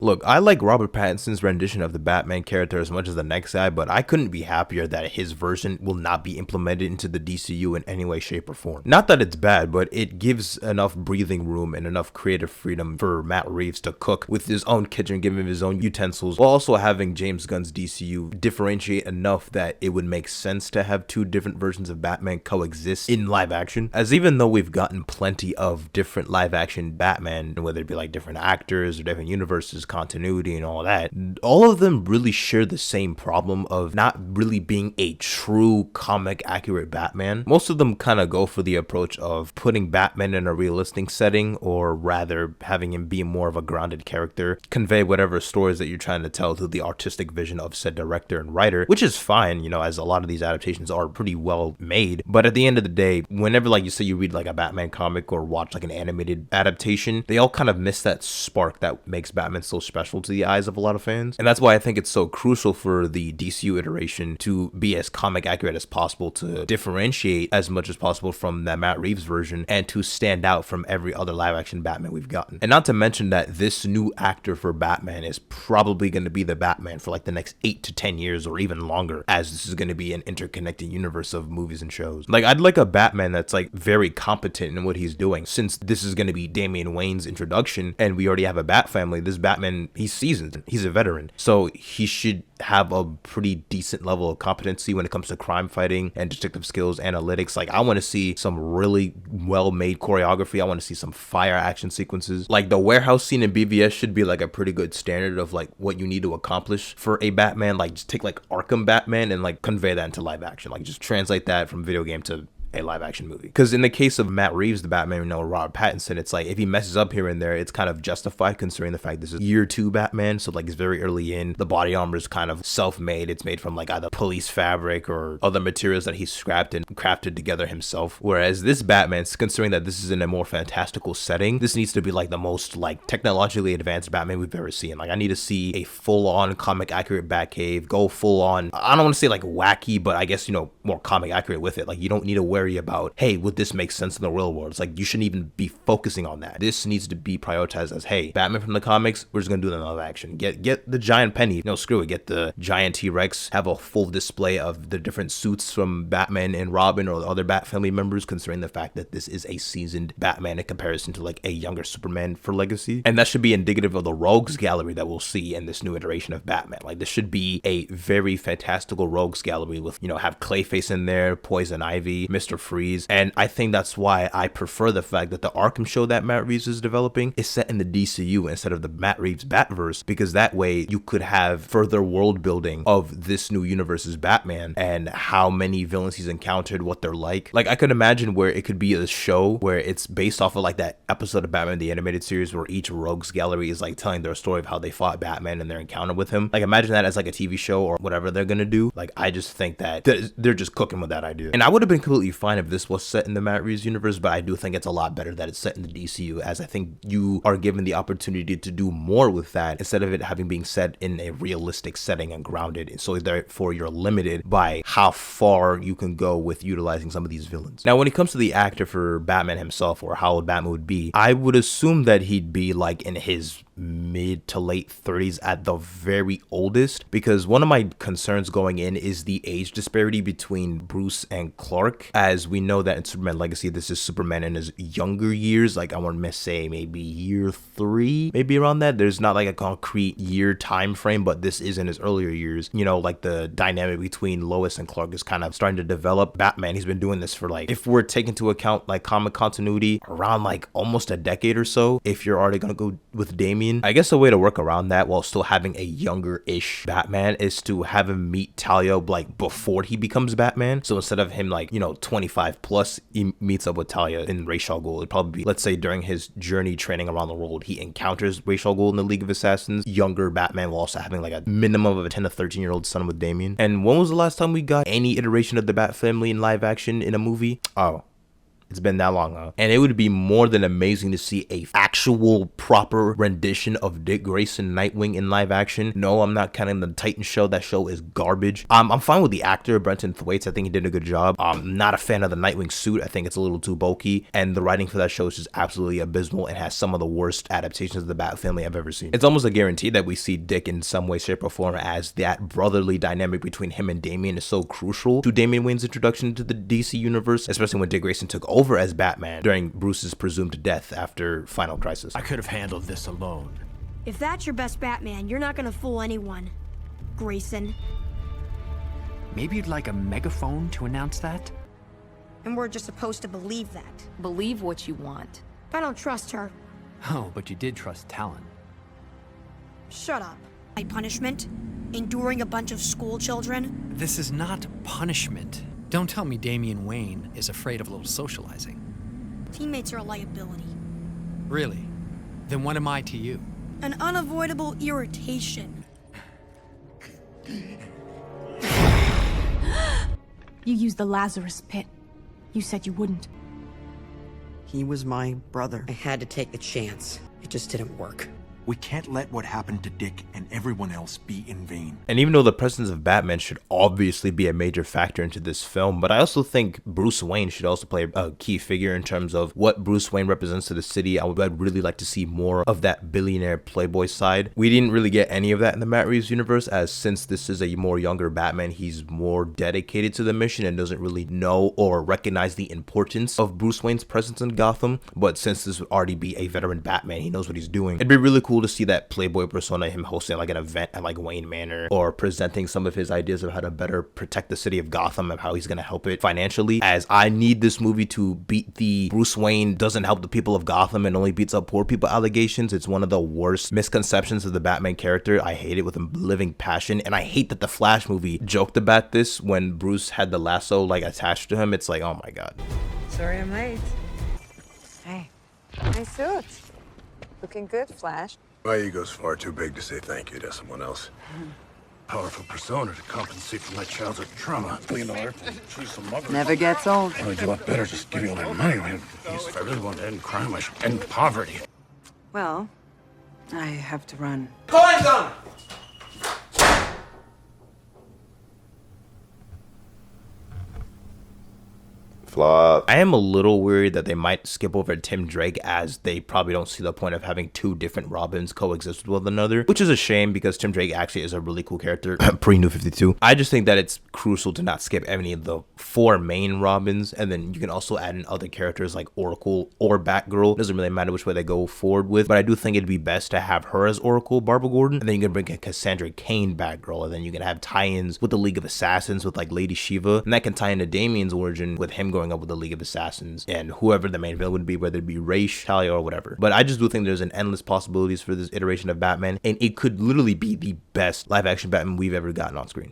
Look, I like Robert Pattinson's rendition of the Batman character as much as the next guy, but I couldn't be happier that his version will not be implemented into the DCU in any way, shape, or form. Not that it's bad, but it gives enough breathing room and enough creative freedom for Matt Reeves to cook with his own kitchen, give him his own utensils, while also having James Gunn's DCU differentiate enough that it would make sense to have two different versions of Batman coexist in live action. As even though we've gotten plenty of different live action Batman, whether it be like different actors or different universes, continuity and all that, all of them really share the same problem of not really being a true comic accurate Batman. Most of them kind of go for the approach of putting Batman in a realistic setting, or rather having him be more of a grounded character, convey whatever stories that you're trying to tell to the artistic vision of said director and writer, which is fine, as a lot of these adaptations are pretty well made. But at the end of the day, whenever like you say you read like a Batman comic or watch like an animated adaptation, they all kind of miss that spark that makes Batman so special to the eyes of a lot of fans. And that's why I think it's so crucial for the DCU iteration to be as comic accurate as possible, to differentiate as much as possible from the Matt Reeves version, and to stand out from every other live action Batman we've gotten. And not to mention that this new actor for Batman is probably going to be the Batman for like the next 8 to 10 years or even longer, as this is going to be an interconnected universe of movies and shows. Like, I'd like a Batman that's like very competent in what he's doing, since this is going to be Damian Wayne's introduction and we already have a Batfamily. This Batman, he's seasoned, he's a veteran, so he should have a pretty decent level of competency when it comes to crime fighting and detective skills, analytics. Like, I want to see some really well-made choreography. I want to see some fire action sequences. Like, the warehouse scene in BVS should be like a pretty good standard of like what you need to accomplish for a Batman. Like, just take like Arkham Batman and like convey that into live action. Like, just translate that from video game to a live action movie. Because in the case of Matt Reeves, the Batman, Robert Pattinson, it's like if he messes up here and there, it's kind of justified considering the fact this is year 2 Batman, so like it's very early in. The body armor is kind of self-made. It's made from like either police fabric or other materials that he scrapped and crafted together himself. Whereas this Batman, considering that this is in a more fantastical setting, this needs to be like the most like technologically advanced Batman we've ever seen. Like, I need to see a full-on comic accurate Batcave, go full-on, I don't want to say like wacky, but I guess more comic accurate with it. Like, you don't need to worry about, hey, would this make sense in the real world? It's like, you shouldn't even be focusing on that. This needs to be prioritized as, hey, Batman from the comics, we're just gonna do the live action. Get the giant penny. No, screw it. Get the giant T-Rex. Have a full display of the different suits from Batman and Robin or the other Bat family members, considering the fact that this is a seasoned Batman in comparison to like a younger Superman for Legacy. And that should be indicative of the rogues gallery that we'll see in this new iteration of Batman. Like, this should be a very fantastical rogues gallery with, have Clayface in there, Poison Ivy, Mr. Freeze. And I think that's why I prefer the fact that the Arkham show that Matt Reeves is developing is set in the DCU instead of the Matt Reeves Batverse, because that way you could have further world building of this new universe's Batman and how many villains he's encountered, what they're like. Like, I could imagine where it could be a show where it's based off of like that episode of Batman the Animated Series where each rogues gallery is like telling their story of how they fought Batman and their encounter with him. Like, imagine that as like a TV show or whatever they're gonna do. Like, I just think that they're just cooking with that idea. And I would have been completely fine if this was set in the Matt Reeves universe, but I do think it's a lot better that it's set in the DCU, as I think you are given the opportunity to do more with that instead of it having being set in a realistic setting and grounded. So therefore you're limited by how far you can go with utilizing some of these villains. Now, when it comes to the actor for Batman himself, or how Batman would be, I would assume that he'd be like in his mid to late 30s at the very oldest, because one of my concerns going in is the age disparity between Bruce and Clark, as we know that in Superman Legacy this is Superman in his younger years. Like, I want to say maybe year 3, maybe around that. There's not like a concrete year time frame, but this is in his earlier years. Like the dynamic between Lois and Clark is kind of starting to develop. Batman, he's been doing this for like, if we're taking into account like comic continuity, around like almost a decade or so, if you're already gonna go with Damian. I guess a way to work around that while still having a younger-ish Batman is to have him meet Talia like before he becomes Batman. So instead of him like 25 plus, he meets up with Talia in Ra's al Ghul. It'd probably be, let's say, during his journey training around the world, he encounters Ra's al Ghul in the League of Assassins. Younger Batman while also having like a minimum of a 10 to 13-year-old son with Damian. And when was the last time we got any iteration of the Bat family in live action in a movie? Oh, It's been that long, huh? And it would be more than amazing to see a actual proper rendition of Dick Grayson Nightwing in live action. No, I'm not counting the Titan show. That show is garbage. I'm fine with the actor, Brenton Thwaites. I think he did a good job. I'm not a fan of the Nightwing suit. I think it's a little too bulky. And the writing for that show is just absolutely abysmal and has some of the worst adaptations of the Batfamily I've ever seen. It's almost a guarantee that we see Dick in some way, shape, or form, as that brotherly dynamic between him and Damian is so crucial to Damian Wayne's introduction to the DC universe, especially when Dick Grayson took over as Batman during Bruce's presumed death after Final Crisis. I could have handled this alone. If that's your best Batman, you're not gonna fool anyone, Grayson. Maybe you'd like a megaphone to announce that? And we're just supposed to believe that. Believe what you want. I don't trust her. Oh, but you did trust Talon. Shut up. My punishment? Enduring a bunch of school children? This is not punishment. Don't tell me Damian Wayne is afraid of a little socializing. Teammates are a liability. Really? Then what am I to you? An unavoidable irritation. You used the Lazarus pit. You said you wouldn't. He was my brother. I had to take the chance. It just didn't work. We can't let what happened to Dick and everyone else be in vain. And even though the presence of Batman should obviously be a major factor into this film, but I also think Bruce Wayne should also play a key figure in terms of what Bruce Wayne represents to the city. I'd really like to see more of that billionaire playboy side. We didn't really get any of that in the Matt Reeves universe, as since this is a more younger Batman, he's more dedicated to the mission and doesn't really know or recognize the importance of Bruce Wayne's presence in Gotham. But since this would already be a veteran Batman, he knows what he's doing. It'd be really cool to see that playboy persona, him hosting like an event at like Wayne Manor, or presenting some of his ideas of how to better protect the city of Gotham and how he's going to help it financially, as I need this movie to beat the Bruce Wayne doesn't help the people of Gotham and only beats up poor people allegations. It's one of the worst misconceptions of the Batman character. I hate it with a living passion, and I hate that the Flash movie joked about this when Bruce had the lasso like attached to him. It's like, oh my god. Sorry I'm late. Hey, nice suit. Looking good, Flash. My ego's far too big to say thank you to someone else. Powerful persona to compensate for my childhood trauma. Clean art, choose some mother. Never gets old. I'd do a lot better just give you all that money. If I really want to end crime, I should end poverty. Well, I have to run. Going on! Flop. I am a little worried that they might skip over Tim Drake, as they probably don't see the point of having two different Robins coexist with one another, which is a shame because Tim Drake actually is a really cool character pre-New 52. I just think that it's crucial to not skip any of the four main Robins, and then you can also add in other characters like Oracle or Batgirl. Doesn't really matter which way they go forward with, but I do think it'd be best to have her as Oracle, Barbara Gordon, and then you can bring in Cassandra Cain Batgirl, and then you can have tie-ins with the League of Assassins with like Lady Shiva, and that can tie into Damian's origin with him going up with the League of Assassins and whoever the main villain would be, whether it be Raish, Talia, or whatever. But I just do think there's an endless possibilities for this iteration of Batman, and it could literally be the best live action Batman we've ever gotten on screen.